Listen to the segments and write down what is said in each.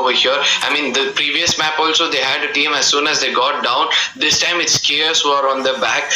over here. I mean, the previous map also they had a team. As soon as they got down, this time it's Chaos who are on the back.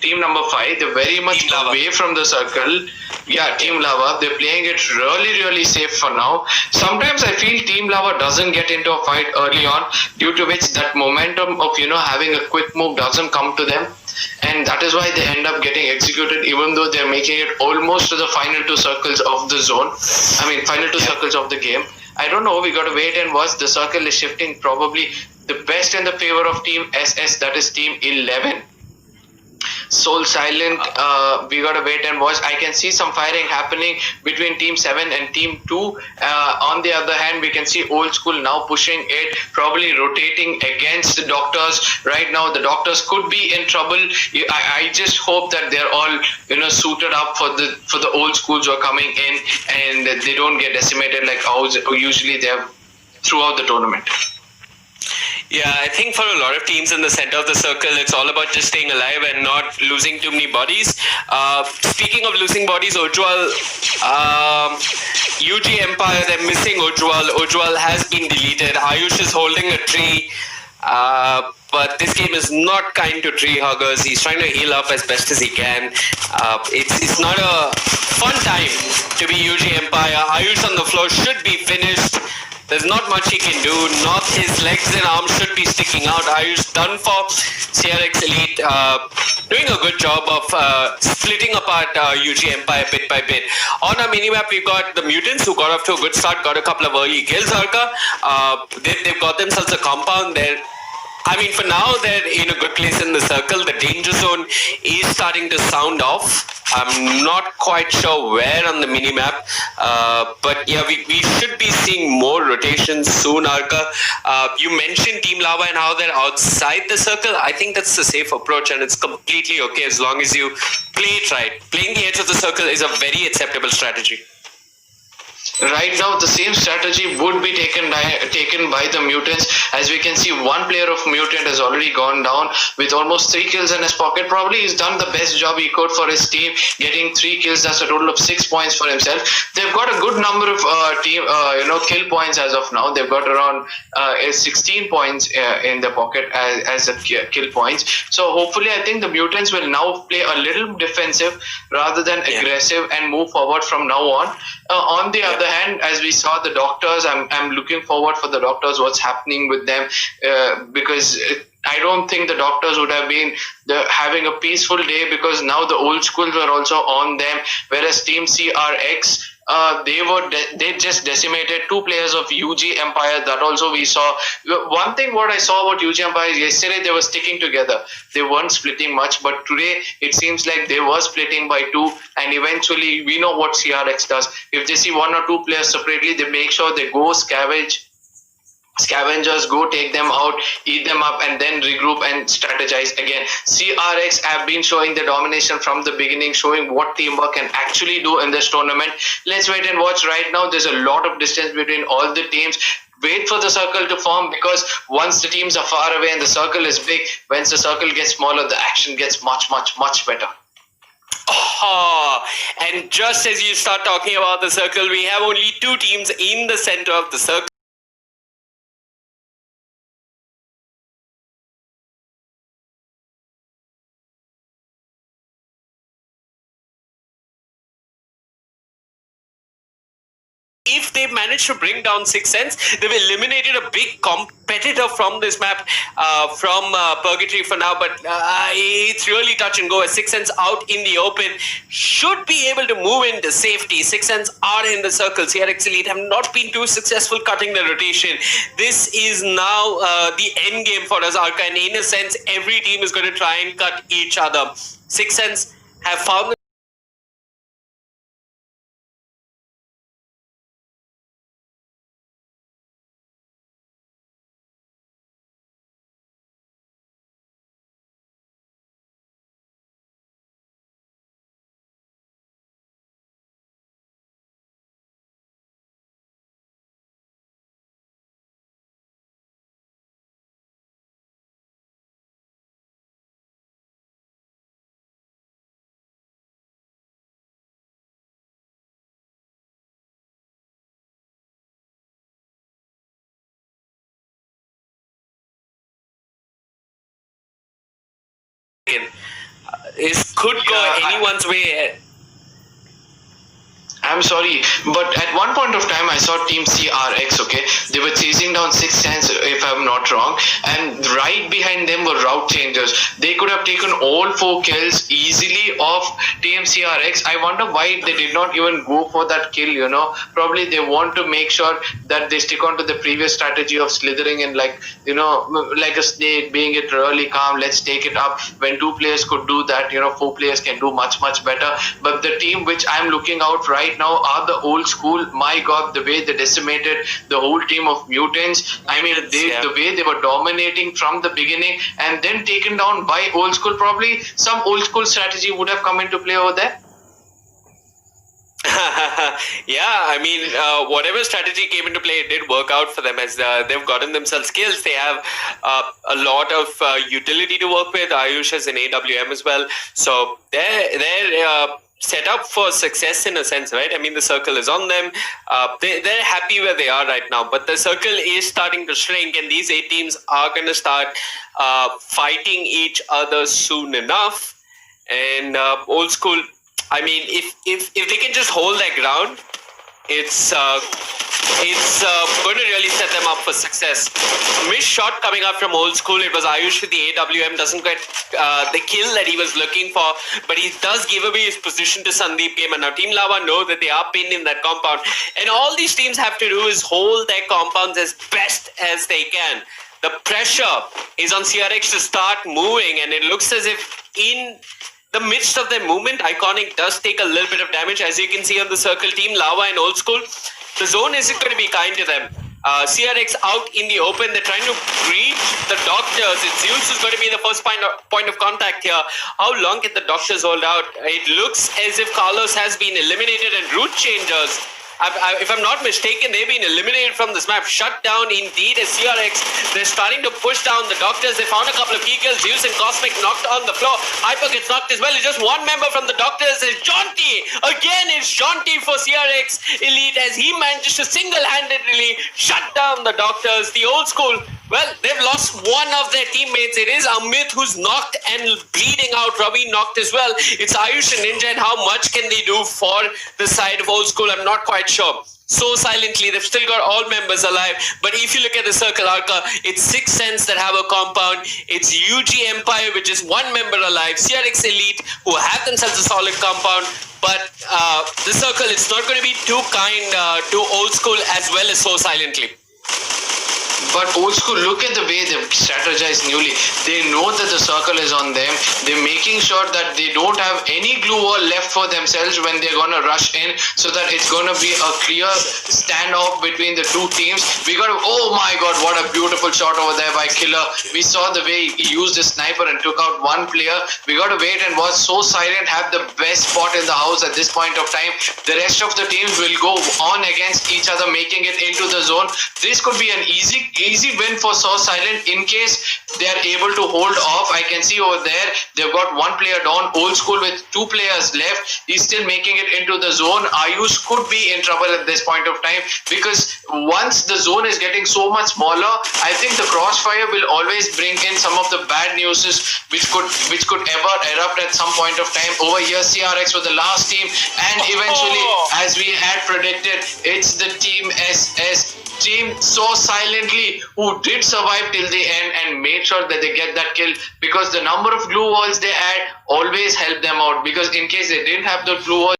team number 5. They're very much Team Lava. away from the circle. Yeah, Team Lava. They're playing it really, really safe for now. Sometimes I feel Team Lava doesn't get into a fight early on, due to which that momentum of having a quick move doesn't come to them, and that is why they end up getting executed, even though they're making it almost to the final two circles of the zone. I mean, final two circles of the game. I don't know. We got to wait and watch. The circle is shifting probably the best in the favor of Team SS, that is Team 11. Soul Silent, we gotta wait and watch. I can see some firing happening between Team 7 and Team 2. On the other hand, we can see Old School now pushing it, probably rotating against the Doctors. Right now, the Doctors could be in trouble. I just hope that they're all suited up for the Old Schools who are coming in, and they don't get decimated like how usually they have throughout the tournament. Yeah, I think for a lot of teams in the center of the circle, it's all about just staying alive and not losing too many bodies. Speaking of losing bodies, Ujwal, UG Empire, they're missing Ujwal. Ujwal has been deleted. Ayush is holding a tree. But this game is not kind to tree huggers. He's trying to heal up as best as he can. It's not a fun time to be UG Empire. Ayush on the floor should be finished. There's not much he can do. Not his legs and arms should be sticking out. Ayush done for. CRX Elite doing a good job of splitting apart UG Empire bit by bit. On our minimap, we've got the Mutants who got off to a good start, got a couple of early kills, Arka. They've got themselves a compound there. I mean, for now, they're in a good place in the circle. The danger zone is starting to sound off. I'm not quite sure where on the minimap. But yeah, we should be seeing more rotations soon, Arka. You mentioned Team Lava and how they're outside the circle. I think that's the safe approach, and it's completely okay as long as you play it right. Playing the edge of the circle is a very acceptable strategy. Right now, the same strategy would be taken by the Mutants. As we can see, one player of Mutant has already gone down with almost 3 kills in his pocket. Probably he's done the best job he could for his team, getting 3 kills. That's a total of 6 points for himself. They've got a good number of kill points as of now. They've got around 16 points in their pocket as a kill points. So hopefully, I think the Mutants will now play a little defensive rather than aggressive and move forward from now on. On the other hand, as we saw the Doctors, I'm looking forward for the Doctors, what's happening with them, because I don't think the Doctors would have been having a peaceful day, because now the Old Schools were also on them, whereas Team CRX, they just decimated 2 players of UG Empire. That also we saw. One thing what I saw about UG Empire is yesterday they were sticking together. They weren't splitting much, but today it seems like they were splitting by 2, and eventually we know what CRX does. If they see 1 or 2 players separately, they make sure they go scavengers, go take them out, eat them up, and then regroup and strategize again. CRX have been showing the domination from the beginning, showing what teamwork can actually do in this tournament. Let's wait and watch. Right now there's a lot of distance between all the teams. Wait for the circle to form, because once the teams are far away and the circle is big, once the circle gets smaller, the action gets much better. Oh, and just as you start talking about the circle, we have only 2 teams in the center of the circle. If they manage to bring down Sixth Sense, they've eliminated a big competitor from this map, from Purgatory for now, but it's really touch and go as Sixth Sense out in the open should be able to move into safety. Sixth Sense are in the circles. CRX Elite have not been too successful cutting the rotation. This is now the end game for us, Arka, and in a sense, every team is going to try and cut each other. Sixth Sense have found could go Yeah, anyone's way. I'm sorry, but at one point of time, I saw Team CRX. Okay, they were chasing down 6 stands, if I'm not wrong, and right behind them were route changers. They could have taken all 4 kills easily off Team CRX. I wonder why they did not even go for that kill. Probably they want to make sure that they stick on to the previous strategy of slithering and like a snake, being it really calm. Let's take it up. When 2 players could do that, 4 players can do much better. But the team which I'm looking out right now are the old school. My God, the way they decimated the whole team of mutants. I mean, the way they were dominating from the beginning and then taken down by old school. Probably some old school strategy would have come into play over there. Yeah, I mean, whatever strategy came into play, it did work out for them as they've gotten themselves skills. They have a lot of utility to work with. Ayush has an AWM as well, so they're set up for success in a sense, right? I mean, the circle is on them. They're happy where they are right now, but the circle is starting to shrink, and these 8 teams are going to start fighting each other soon enough. And old school, I mean, if they can just hold their ground, it's going to really set them up for success. Missed shot coming up from old school. It was Ayush with the AWM, doesn't get the kill that he was looking for, but he does give away his position to Sandeep Game. And now Team Lava know that they are pinned in that compound, and all these teams have to do is hold their compounds as best as they can. The pressure is on CRX to start moving, and it looks as if in the midst of their movement, Iconic does take a little bit of damage. As you can see on the circle, Team Lava and Old School, the zone isn't going to be kind to them. CRX out in the open, they're trying to breach the doctors. It's Zeus who's going to be the first point of contact here. How long can the doctors hold out? It looks as if Carlos has been eliminated, and route changers, if I'm not mistaken, they've been eliminated from this map. Shut down indeed as CRX. They're starting to push down the doctors. They found a couple of key kills. Zeus and Cosmic knocked on the floor. Hyper gets knocked as well. It's just one member from the doctors. It's Jonty. Again, it's Jonty for CRX Elite as he manages to single-handedly shut down the doctors. The old school, well, they've lost one of their teammates. It is Amit who's knocked and bleeding out. Ravi knocked as well. It's Ayush and Ninja, and how much can they do for the side of old school? I'm not quite sure. So silently, they've still got all members alive. But if you look at the circle, Arca, it's 6 cents that have a compound. It's UG Empire, which is 1 member alive. CRX Elite, who have themselves a solid compound. But the circle, it's not going to be too kind to old school as well as so silently. But old school, look at the way they've strategized newly. They know that the circle is on them. They're making sure that they don't have any glue wall left for themselves when they're going to rush in, so that it's going to be a clear standoff between the two teams. Oh my God, what a beautiful shot over there by Killer. We saw the way he used his sniper and took out one player. We got to wait and watch. So silent have the best spot in the house at this point of time. The rest of the teams will go on against each other, making it into the zone. This could be an easy win for So Silent in case they are able to hold off. I can see over there they've got 1 player down. Old school with 2 players left. He's still making it into the zone. Ayush could be in trouble at this point of time, because once the zone is getting so much smaller, I think the crossfire will always bring in some of the bad news which could ever erupt at some point of time. Over here, CRX was the last team, and eventually, as we had predicted, it's the Team SS team So Silently who did survive till the end and made sure that they get that kill, because the number of glue walls they had always helped them out, because in case they didn't have the glue walls,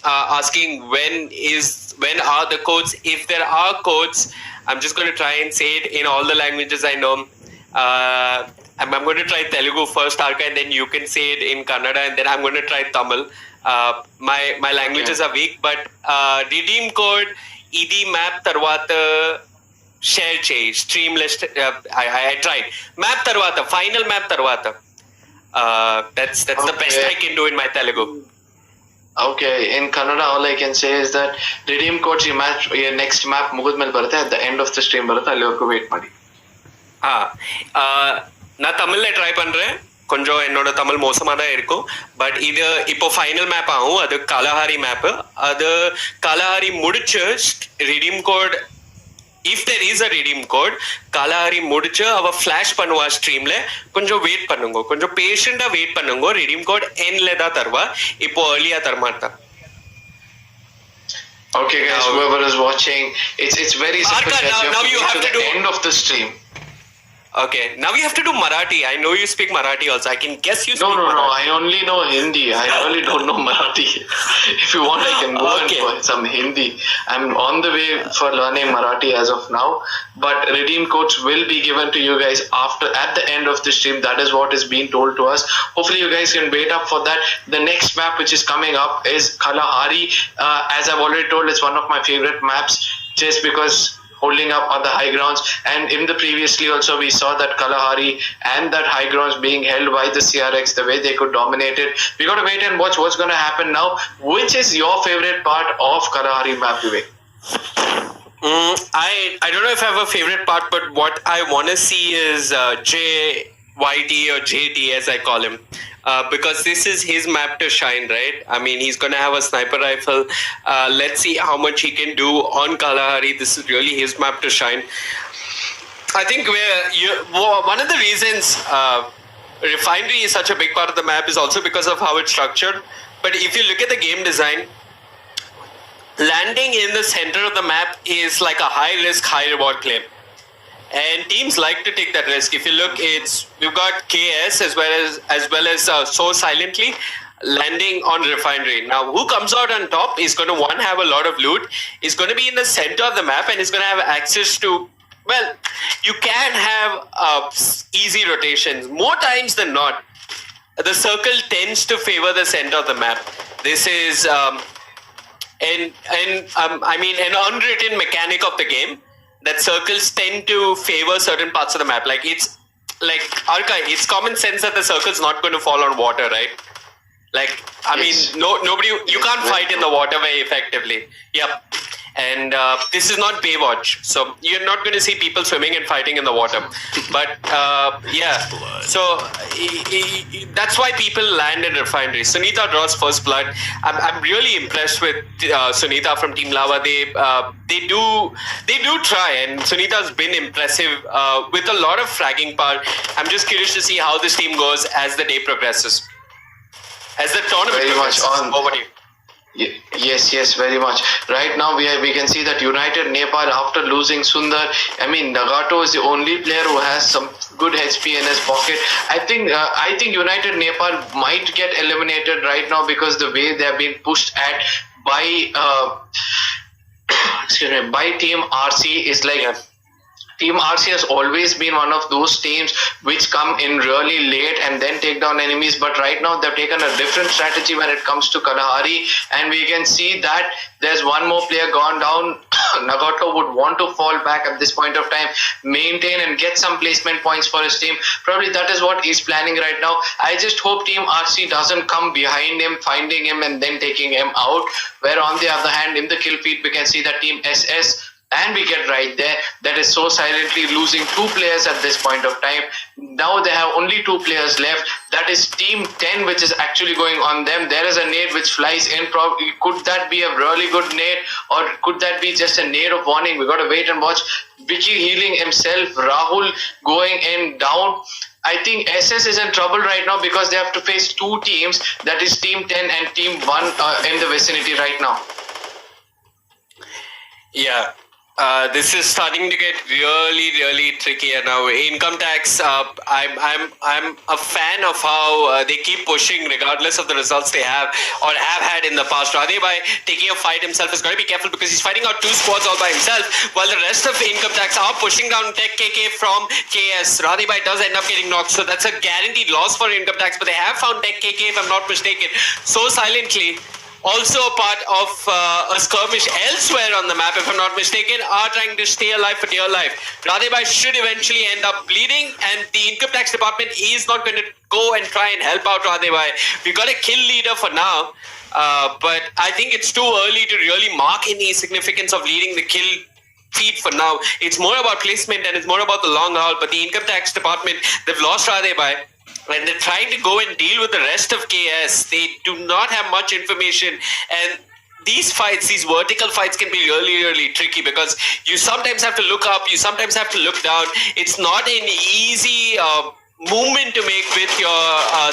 asking when are the codes. If there are codes, I'm just going to try and say it in all the languages I know. I'm going to try Telugu first, Arka, and then you can say it in Kannada, and then I'm going to try Tamil. My languages are weak, but redeem code idi map tarvata share చేయి stream list. I tried map tarvata, final map tarvata. That's the best I can do in my Telugu. Okay, in Kannada, all I can say is that redeem codes your match your next map ಮುಗಿದ ಮೇಲೆ ಬರುತ್ತೆ at the end of the stream ಬರುತ್ತೆ ಅಲ್ಲಿವರೆಗೂ wait ಮಾಡಿ. நான் தமிழ்ல try பண்றேன். கொஞ்சம் என்னோட தமிழ் மோசமாக தான் இருக்கும். பட் இது இப்போ ஃபைனல் மேப் ஆகும். அது கலஹாரி மேப்பு. அது கலஹாரி முடிச்சு redeem code, if there is a redeem code, Kalahari முடிச்சு அவ ஃபிளாஷ் பண்ணுவா ஸ்ட்ரீம்ல. கொஞ்சம் வெயிட் பண்ணுங்க, கொஞ்சம் பேஷண்டா வெயிட் பண்ணுங்க. ரிடீம் கோட் எண்ட்ல தான் தருவா, இப்போ ஏர்லியா தரமாட்டா. Okay guys, whoever is watching, it's very simple. Arka, now you have to the do end of the stream. Okay, now you have to do Marathi. I know you speak Marathi also. I can guess you speak Marathi. No, I only know Hindi. I really don't know Marathi. If you want, I can go Okay. and for some Hindi. I'm on the way for learning Marathi as of now. But redeem codes will be given to you guys at the end of the stream. That is what is being told to us. Hopefully you guys can wait up for that. The next map which is coming up is Kalahari. As I've already told, it's one of my favorite maps just because holding up on the high grounds, and in the previously also we saw that Kalahari and that high grounds being held by the CRX, the way they could dominate it. We got to wait and watch what's going to happen now. Which is your favorite part of Kalahari map, Vivek? I don't know if I have a favorite part, but what I want to see is JYT or JT as I call him. Because this is his map to shine, right? I mean, he's going to have a sniper rifle. Let's see how much he can do on Kalahari. This is really his map to shine. I think one of the reasons Refinery is such a big part of the map is also because of how it's structured. But if you look at the game design, landing in the center of the map is like a high risk, high reward claim. And teams like to take that risk. If you look, we've got KS as well as So Silently landing on Refinery. Now, who comes out on top is going to have a lot of loot. Is going to be in the center of the map and is going to have access to. Well, you can have easy rotations. More times than not, the circle tends to favor the center of the map. This is an unwritten mechanic of the game. That circles tend to favor certain parts of the map. Like Arka, it's common sense that the circle's not going to fall on water, right? Like, I mean, nobody, you can't fight in the water very effectively. Yep. And this is not Baywatch, so you're not going to see people swimming and fighting in the water. But yeah, so that's why people land in Refinery. Sunita draws first blood. I'm really impressed with Sunita from Team Lava. They do try, and Sunita's been impressive with a lot of fragging power. I'm just curious to see how this team goes as the day progresses, as the tournament Very progresses. much on. Over to you. Yes, very much. Right now we can see that United Nepal, after losing Sundar, I mean Nagato is the only player who has some good HP in his pocket. I think United Nepal might get eliminated right now because the way they have been pushed at by by Team RC is like. Team RC has always been one of those teams which come in really late and then take down enemies, but right now they've taken a different strategy when it comes to Kalahari, and we can see that there's one more player gone down. Nagato would want to fall back at this point of time, maintain and get some placement points for his team. Probably that is what he's planning right now. I just hope Team RC doesn't come behind him, finding him and then taking him out, where on the other hand in the kill feed we can see that Team SS, and we get right there, that is So Silently losing 2 players at this point of time. Now they have only 2 players left. That is Team 10 which is actually going on them. There is a nade which flies in. Could that be a really good nade, or could that be just a nade of warning? We got to wait and watch. Vicky healing himself, Rahul going in down. I think SS is in trouble right now because they have to face 2 teams, that is Team 10 and Team 1 in the vicinity right now. Yeah. This is starting to get really trickier now. Income tax. I'm a fan of how they keep pushing, regardless of the results they have or have had in the past. Radhe, by taking a fight himself, has got to be careful because he's fighting out two squads all by himself, while the rest of Income Tax are pushing down Tech KK from KS. Radhe Bhai does end up getting knocked, so that's a guaranteed loss for Income Tax. But they have found Tech KK, if I'm not mistaken, so silently. Also a part of a skirmish elsewhere on the map, if I'm not mistaken, are trying to stay alive for dear life. Radhe Bhai should eventually end up bleeding, and the Income Tax Department is not going to go and try and help out Radhe Bhai. We've got a kill leader for now, but I think it's too early to really mark any significance of leading the kill feed for now. It's more about placement and it's more about the long haul, but the Income Tax Department, they've lost Radhe Bhai. When they're trying to go and deal with the rest of KS, they do not have much information. And these fights, these vertical fights, can be really tricky because you sometimes have to look up, you sometimes have to look down. It's not an easy movement to make with your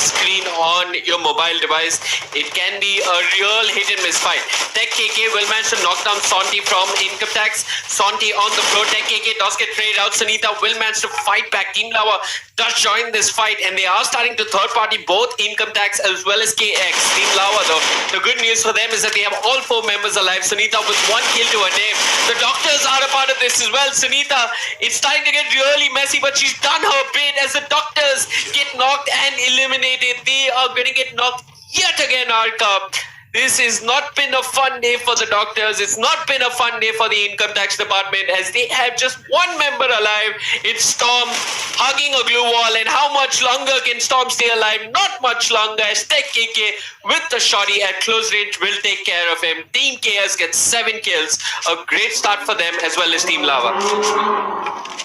screen on your mobile device. It can be a real hit and miss fight. Tech KK will manage to knock down Santi from Income Tax. Santi on the floor. Tech KK does get traded out. Sunita will manage to fight back. Team Lava does join this fight, and they are starting to third party both Income Tax as well as KX. Team Lava, though, the good news for them is that they have all four members alive. Sunita with one kill to her name. The doctors are a part of this as well. Sunita, it's starting to get really messy, but she's done her bit as the doctors get knocked and eliminated. They are going to get knocked yet again, Arka. This has not been a fun day for the doctors. It's not been a fun day for the Income Tax Department, as they have just one member alive. It's Storm hugging a glue wall. And how much longer can Storm stay alive? Not much longer, as Tech KK with the shotty at close range will take care of him. Team KS gets 7 kills. A great start for them as well as Team Lava.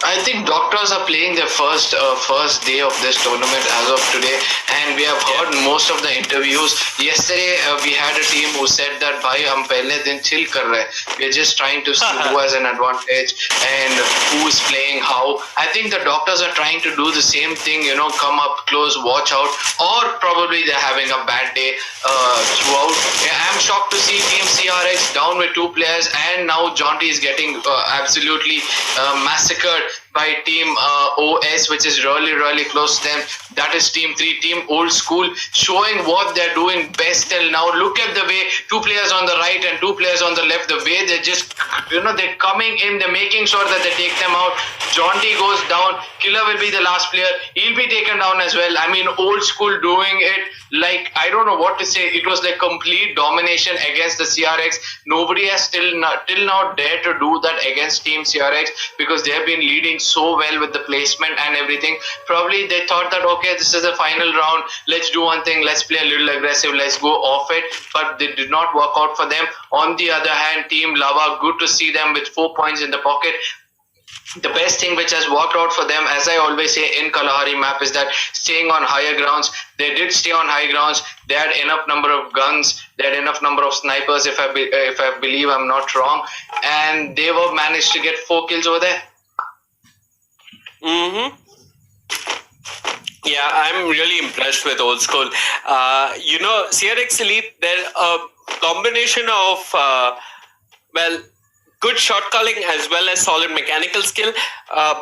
I think doctors are playing their first day of this tournament as of today, and we have heard most of the interviews. Yesterday we had a team who said that bhai hum pehle din chill kar rahe, we're just trying to see who has an advantage and who is playing how. I think the doctors are trying to do the same thing, come up close, watch out, or probably they're having a bad day throughout. I'm shocked to see Team CRX down with 2 players, and now Jonty is getting absolutely massacred by Team OS, which is really close to them. That is Team 3, Team Old School, showing what they're doing best till now. Look at the way 2 players on the right and 2 players on the left, the way they're just, they're coming in, they're making sure that they take them out. John T goes down, Killer will be the last player, he'll be taken down as well. I mean, Old School doing it like, I don't know what to say. It was like complete domination against the CRX. Nobody has till now dared to do that against Team CRX, because they have been leading so well with the placement and everything. Probably they thought that, okay, this is the final round, let's do one thing, let's play a little aggressive, let's go off it, but they did not work out for them. On the other hand, Team Lava, good to see them with 4 points in the pocket. The best thing which has worked out for them, as I always say in Kalahari map, is that staying on higher grounds. They did stay on high grounds. They had enough number of guns. They had enough number of snipers, if I believe I'm not wrong, and they were managed to get 4 kills over there. Yeah, I'm really impressed with Old School. CRX Elite, they're a combination of good shot calling as well as solid mechanical skill,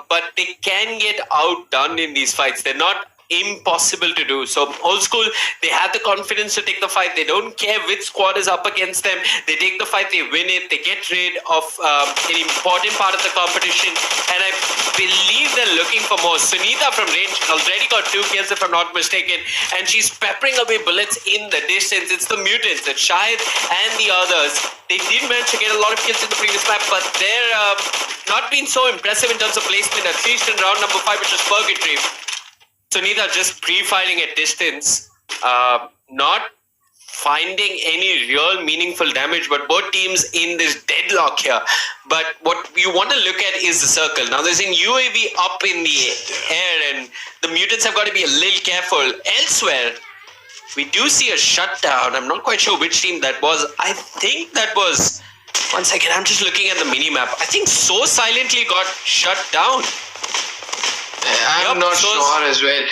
but they can get outdone in these fights. They're not impossible to do. So Old School, they have the confidence to take the fight. They don't care which squad is up against them. They take the fight, they win it, they get rid of an important part of the competition, and I believe they're looking for more. Sunita from range already got 2 kills, if I'm not mistaken, and she's peppering away bullets in the distance. It's the mutants, the Shahid and the others. They did manage to get a lot of kills in the previous map, but they're not been so impressive in terms of placement, at least in round number 5, which was Purgatory. Sunita just pre-firing at distance, not finding any real meaningful damage, but both teams in this deadlock here. But what you want to look at is the circle. Now there's an UAV up in the air, and the mutants have got to be a little careful. Elsewhere, we do see a shutdown. I'm not quite sure which team that was. I think that was... One second, I'm just looking at the mini-map. I think So Silently got shut down. I'm not sure as well.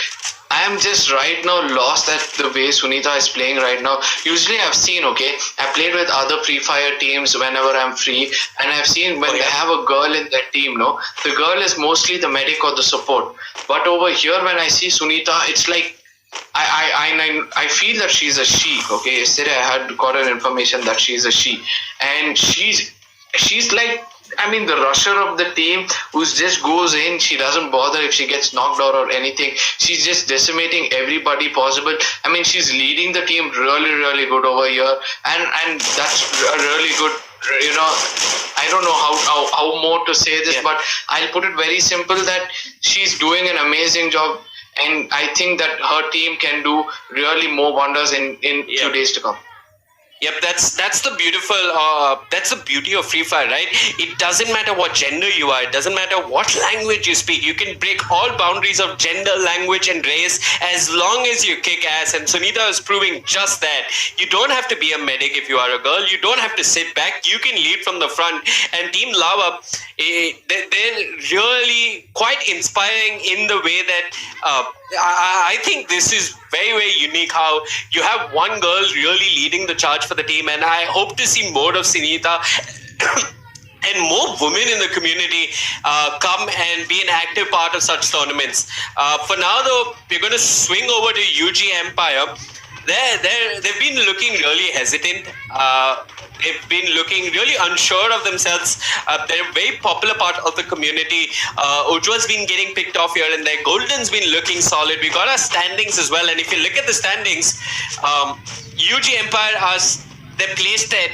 I am just right now lost at the way Sunita is playing right now. Usually I've seen, okay, I played with other Free Fire teams whenever I'm free, and I've seen when they have a girl in their team, no, the girl is mostly the medic or the support. But over here, when I see Sunita, it's like I feel that she's a she. Okay, yesterday I had got an information that she's a she, and she's like, I mean, the rusher of the team who just goes in. She doesn't bother if she gets knocked out or anything. She's just decimating everybody possible. I mean, she's leading the team really, really good over here, and that's a really good. You know, I don't know how more to say this, but I'll put it very simple that she's doing an amazing job, and I think that her team can do really more wonders in few days to come. Yep, that's the beautiful that's the beauty of Free Fire, right? It doesn't matter what gender you are, it doesn't matter what language you speak. You can break all boundaries of gender, language, and race as long as you kick ass. And Sunita is proving just that. You don't have to be a medic if you are a girl. You don't have to sit back. You can lead from the front. And Team Lava, they're really quite inspiring in the way that I think this is very, very unique how you have one girl really leading the charge for the team, and I hope to see more of Sunita and more women in the community come and be an active part of such tournaments. For now, though, we're going to swing over to UG Empire. They've been looking really hesitant. They've been looking really unsure of themselves. They're a very popular part of the community. Ujjwal's been getting picked off here and there. Golden's been looking solid. We got our standings as well. And if you look at the standings, UG Empire they're placed at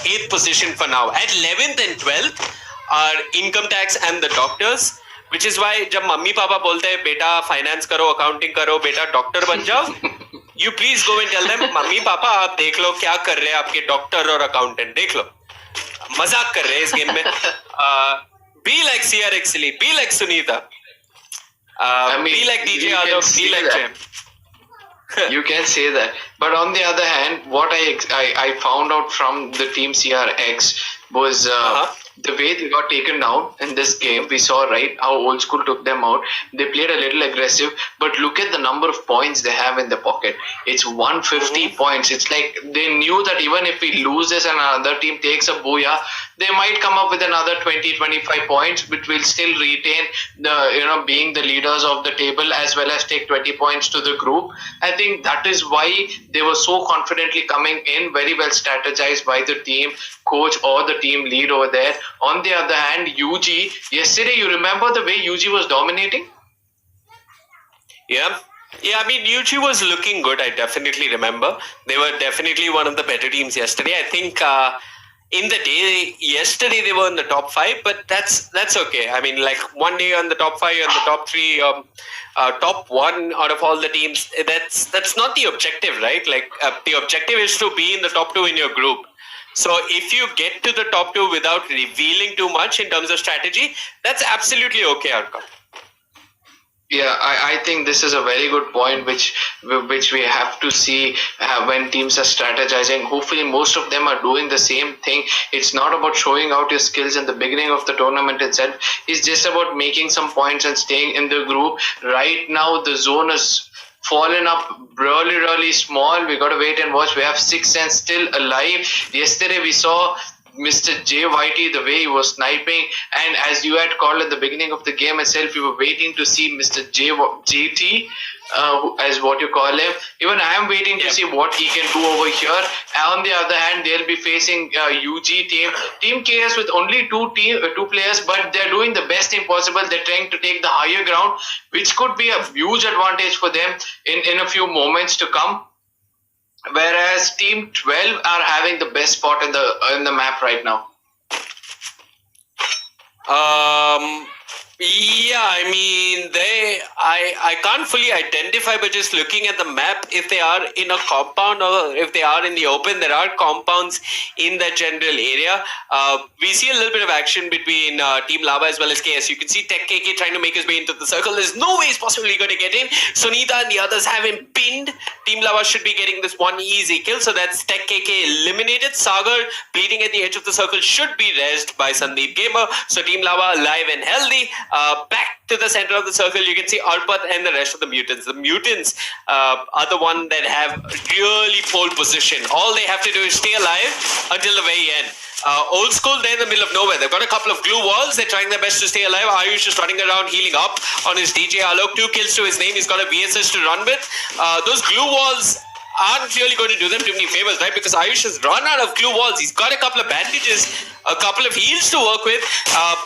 8th position for now. At 11th and 12th are Income Tax and the Doctors. Which is why जब mummy papa बोलते हैं बेटा finance करो accounting करो बेटा doctor बन जाओ you please go and tell them mummy papa आप देख लो क्या कर रहे हैं आपके डॉक्टर और अकाउंटेंट देख लो मजाक कर रहे हैं इस गेम में be like CRX Lee, be like Sunita, be like DJ Adav, be like Jam. You can say that, but on the other hand, what I found out from the team CRX was the way they got taken down in this game. We saw, right, how Old School took them out. They played a little aggressive, but look at the number of points they have in the pocket. It's 150 points. It's like they knew that even if we lose this and another team takes a booyah, they might come up with another 20-25 points, which will still retain the, being the leaders of the table, as well as take 20 points to the group. I think that is why they were so confidently coming in, very well strategized by the team coach or the team lead over there. On the other hand, UG, yesterday, you remember the way UG was dominating? Yeah, I mean, UG was looking good. I definitely remember. They were definitely one of the better teams yesterday. I think in the day, yesterday they were in the top 5, but that's okay. I mean, like one day on the top 5 and the top 3, top 1 out of all the teams, that's not the objective, right? Like the objective is to be in the top 2 in your group. So if you get to the top 2 without revealing too much in terms of strategy, that's absolutely okay outcome. Yeah, I think this is a very good point, which we have to see when teams are strategizing. Hopefully, most of them are doing the same thing. It's not about showing out your skills in the beginning of the tournament itself. It's just about making some points and staying in the group. Right now, the zone is fallen up really, really small. We got to wait and watch. We have 6 and still alive. Yesterday, we saw Mr. J. Whitey, the way he was sniping, and as you had called at the beginning of the game itself, we were waiting to see Mr. JT, as what you call him. Even I am waiting to see what he can do over here. On the other hand, they'll be facing UG Team KS with only two players, but they're doing the best thing possible. They're trying to take the higher ground, which could be a huge advantage for them in a few moments to come. Whereas Team 12 are having the best spot in the map right now. Yeah, I mean, I can't fully identify, but just looking at the map, if they are in a compound or if they are in the open, there are compounds in that general area. We see a little bit of action between Team Lava as well as KS. You can see Tech KK trying to make his way into the circle. There's no way he's possibly going to get in. Sunita and the others have him pinned. Team Lava should be getting this one easy kill. So that's Tech KK eliminated. Sagar bleeding at the edge of the circle should be rezzed by Sandeep Gamer. So Team Lava alive and healthy. Back to the center of the circle, you can see Arpat and the rest of the mutants. The mutants are the one that have really pole position. All they have to do is stay alive until the very end. Old school, they're in the middle of nowhere. They've got a couple of glue walls. They're trying their best to stay alive. Ayush is running around healing up on his DJ Alok. 2 kills to his name. He's got a VSS to run with. Those glue walls aren't really going to do them too many favors, right? Because Ayush has run out of glue walls. He's got a couple of bandages, a couple of heals to work with.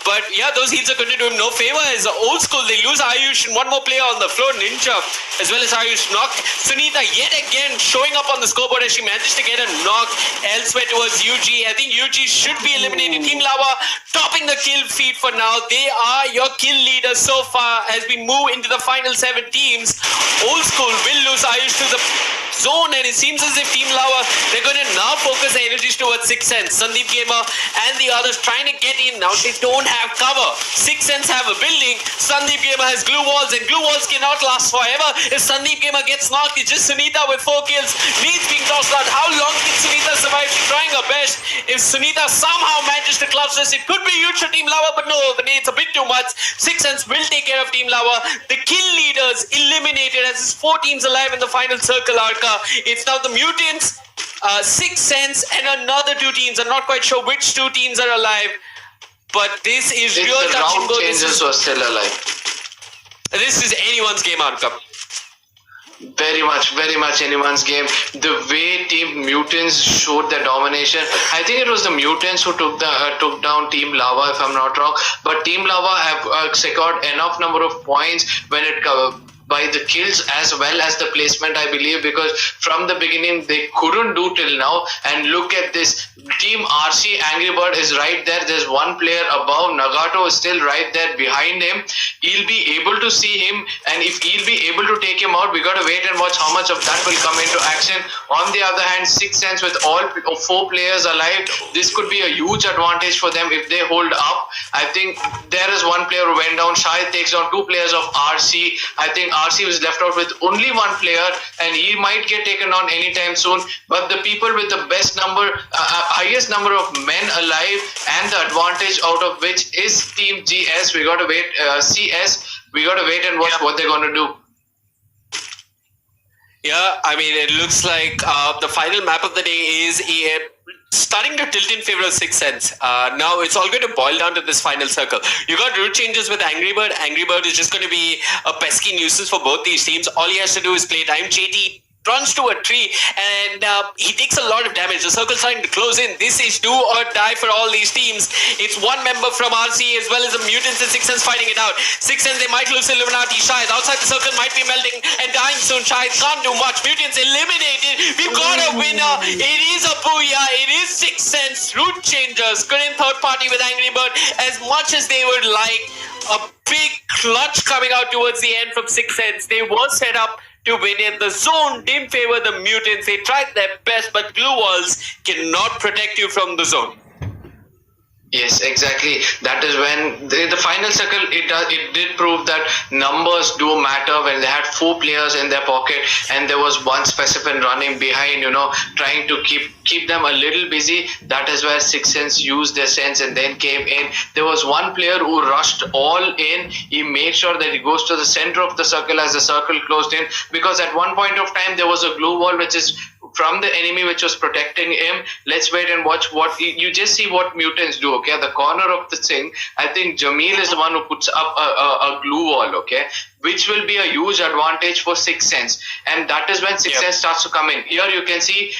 But yeah, those heals are going to do him no favor. As Old school, they lose Ayush and one more player on the floor, Ninja, as well as Ayush knocked. Sunita yet again showing up on the scoreboard as she managed to get a knock elsewhere towards UG. I think UG should be eliminated. Team Lava topping the kill feed for now. They are your kill leaders so far as we move into the final 7 teams. Old school will lose Ayush to the zone, and it seems as if Team Lava, they're going to now focus their energies towards Six Sense. Sandeep Gamer and the others trying to get in. Now they don't have cover. Six Sense have a building. Sandeep Gamer has glue walls, and glue walls cannot last forever. If Sandeep Gamer gets knocked, it's just Sunita with 4 kills. Needs being tossed out. How long can Sunita survive? She's trying her best. If Sunita somehow manages to clutch this, it could be huge for Team Lava, but no, it's a bit too much. Six Sense will take care of Team Lava. The kill leaders eliminated as it's 4 teams alive in the final circle, Arka. It's now the mutants, Six Sense, and another 2 teams. I'm not quite sure which 2 teams are alive, but this is If real the touch and round go. changes were still alive. This is anyone's game, Arka. Very much anyone's game. The way Team Mutants showed their domination, I think it was the Mutants who took down Team Lava, if I'm not wrong. But Team Lava have secured enough number of points when it by the kills as well as the placement, I believe, because from the beginning they couldn't do till now. And look at this, Team RC Angry Bird is right there. There's one player above. Nagato is still right there behind him. He'll be able to see him, and if he'll be able to take him out, we got to wait and watch how much of that will come into action. On the other hand, Six Sense with all 4 players alive, this could be a huge advantage for them if they hold up. I think there is one player who went down. Shahid takes down 2 players of RC. I think RC was left out with only 1 player, and he might get taken on anytime soon. But the people with the best number, highest number of men alive, and the advantage out of which is Team GS. We got to wait. CS. We got to wait and watch what they're going to do. Yeah, I mean, it looks like the final map of the day is starting to tilt in favor of Six Sense. Now it's all going to boil down to this final circle. You got route changes with Angry Bird. Angry Bird is just going to be a pesky nuisance for both these teams. All he has to do is play time. JT runs to a tree and he takes a lot of damage. The circle's starting to close in. This is do or die for all these teams. It's one member from RC as well as the mutants and Six Sense fighting it out. Six Sense, they might lose Illuminati. Shahid outside the circle might be melting and dying soon. Shahid can't do much. Mutants eliminated. We've got a winner. It is a booyah. It is Six Sense. Route changers. Couldn't third party with Angry Bird as much as they would like. A big clutch coming out towards the end from Six Sense. They were set up to win it. The zone didn't favor the mutants. They tried their best, but glue walls cannot protect you from the zone. Yes, exactly. That is when the final circle, it did prove that numbers do matter. When they had 4 players in their pocket and there was one specimen running behind, trying to keep them a little busy. That is where Six Sense used their sense and then came in. There was one player who rushed all in. He made sure that he goes to the center of the circle as the circle closed in, because at one point of time there was a glue wall which is from the enemy which was protecting him. Let's wait and watch what you just see what mutants do. Okay, at the corner of the thing, I think Jamil is the one who puts up a glue wall. Okay, which will be a huge advantage for Six Sense, and that is when Six Sense starts to come in. Here you can see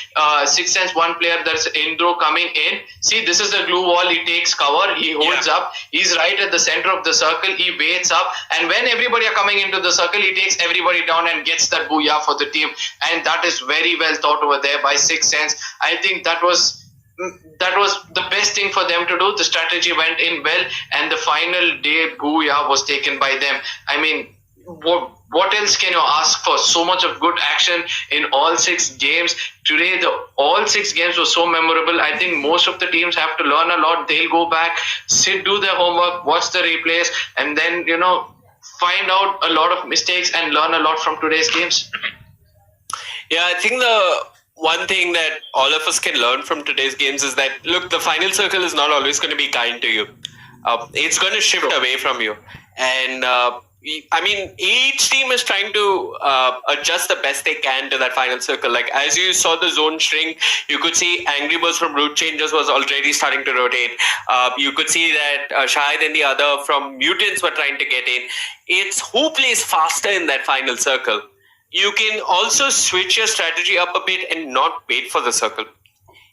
Six Sense, one player, there's Indro coming in. See, this is the glue wall. He takes cover, he holds up, he's right at the center of the circle, he waits up, and when everybody are coming into the circle, he takes everybody down and gets that booyah for the team. And that is very well thought over there by Six Sense. I think that was the best thing for them to do. The strategy went in well, and the final day booyah was taken by them. I mean, what else can you ask for? So much of good action in all 6 games. Today, all 6 games were so memorable. I think most of the teams have to learn a lot. They'll go back, do their homework, watch the replays, and then, find out a lot of mistakes and learn a lot from today's games. Yeah, I think the one thing that all of us can learn from today's games is that, look, the final circle is not always going to be kind to you. It's going to shift away from you. And I mean, each team is trying to adjust the best they can to that final circle. Like as you saw the zone shrink, you could see Angry Birds from Route Changers was already starting to rotate. You could see that Shahid and the other from Mutants were trying to get in. It's who plays faster in that final circle. You can also switch your strategy up a bit and not wait for the circle.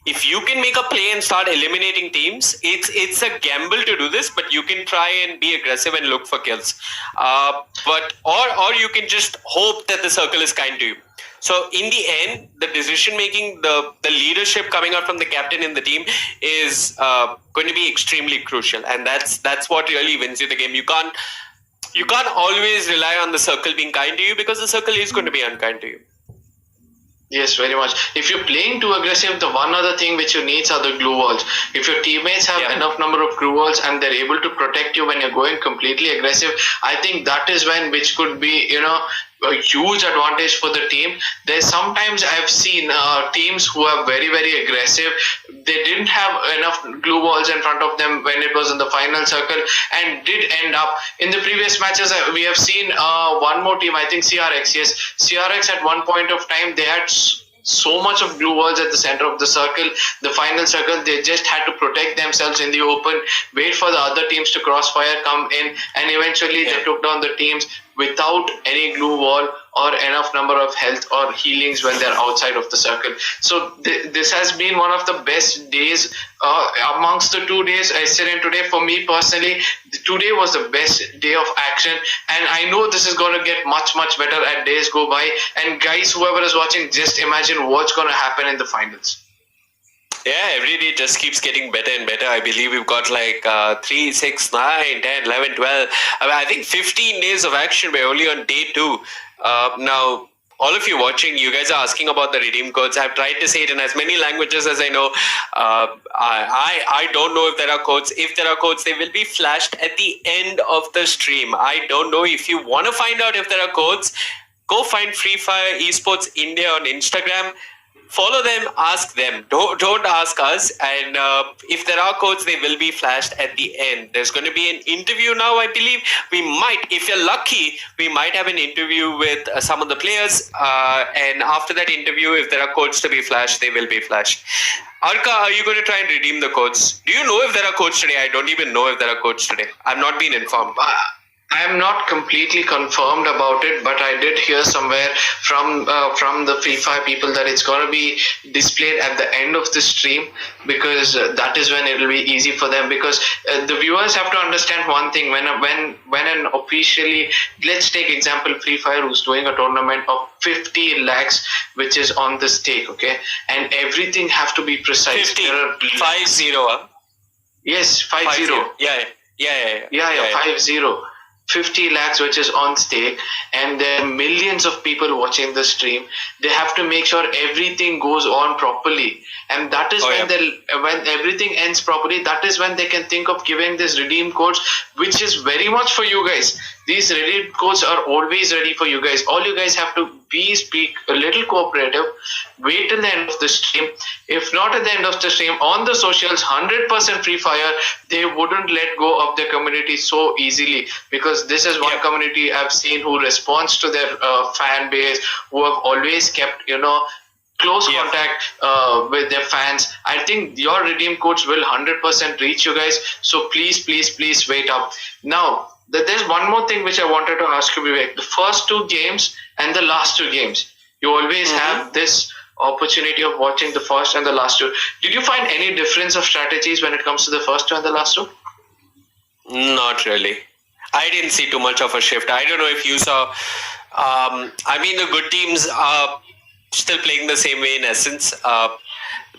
If you can make a play and start eliminating teams, it's a gamble to do this, but you can try and be aggressive and look for kills. Or you can just hope that the circle is kind to you. So in the end, the decision making, the leadership coming out from the captain in the team is going to be extremely crucial, and that's what really wins you the game. You can't always rely on the circle being kind to you, because the circle is going to be unkind to you. Yes, very much. If you're playing too aggressive, the one other thing which you need are the glue walls. If your teammates have enough number of glue walls and they're able to protect you when you're going completely aggressive, I think that is when, which could be, a huge advantage for the team. There's sometimes I've seen teams who are very, very aggressive. They didn't have enough glue walls in front of them when it was in the final circle, and did end up in the previous matches. We have seen one more team, I think CRX. Yes, CRX at one point of time, they had so much of glue walls at the center of the circle, the final circle. They just had to protect themselves in the open, wait for the other teams to crossfire, come in, and eventually they took down the teams without any glue wall or enough number of health or healings when they're outside of the circle. So this has been one of the best days amongst the 2 days yesterday and today. For me personally, today was the best day of action, and I know this is going to get much, much better as days go by. And guys, whoever is watching, just imagine what's going to happen in the finals. Yeah, every day just keeps getting better and better. I believe we've got like 3, 6, 9, 10, 11, 12. I think 15 days of action. We're only on day 2. Now, all of you watching, you guys are asking about the redeem codes. I've tried to say it in as many languages as I know. I don't know if there are codes. If there are codes, they will be flashed at the end of the stream. I don't know. If you want to find out if there are codes, go find Free Fire Esports India on Instagram. Follow them, ask them. Don't ask us. And if there are codes, they will be flashed at the end. There's going to be an interview now, I believe. We might, if you're lucky, we might have an interview with some of the players. And after that interview, if there are codes to be flashed, they will be flashed. Arka, are you going to try and redeem the codes? Do you know if there are codes today? I don't even know if there are codes today. I've not been informed. I am not completely confirmed about it, but I did hear somewhere from the Free Fire people that it's going to be displayed at the end of the stream, because that is when it will be easy for them. Because the viewers have to understand one thing: when an officially, let's take example Free Fire, who's doing a tournament of 50 lakhs, which is on the stake, okay, and everything have to be precise. 50, 50. Yes, 50. Yeah, 50. 50 lakhs, which is on stake, and there are millions of people watching the stream. They have to make sure everything goes on properly, and that is when everything ends properly, that is when they can think of giving this redeem codes, which is very much for you guys. These redeem codes are always ready for you guys. All you guys have to speak a little cooperative, wait till the end of the stream. If not at the end of the stream, on the socials, 100% Free Fire, they wouldn't let go of their community so easily, because this is one community I've seen who responds to their fan base, who have always kept, close contact with their fans. I think your redeem codes will 100% reach you guys. So please wait up. Now, there's one more thing which I wanted to ask you, Vivek. The first 2 games and the last 2 games, you always have this opportunity of watching the first and the last 2. Did you find any difference of strategies when it comes to the first 2 and the last 2? Not really. I didn't see too much of a shift. I don't know if you saw. The good teams are still playing the same way in essence.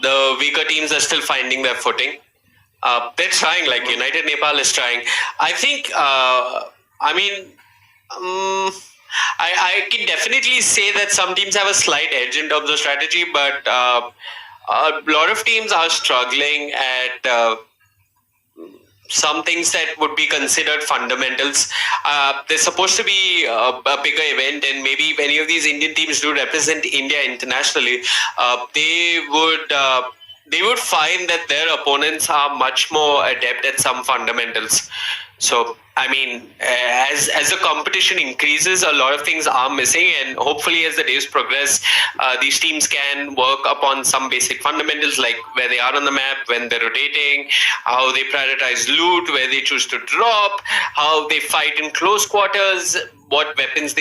The weaker teams are still finding their footing. They're trying, like United Nepal is trying. I think, I can definitely say that some teams have a slight edge in terms of strategy, but a lot of teams are struggling at some things that would be considered fundamentals. There's supposed to be a bigger event, and maybe if any of these Indian teams do represent India internationally, they would they would find that their opponents are much more adept at some fundamentals. So, I mean, as the competition increases, a lot of things are missing, and hopefully, as the days progress, these teams can work upon some basic fundamentals like where they are on the map, when they're rotating, how they prioritize loot, where they choose to drop, how they fight in close quarters, what weapons they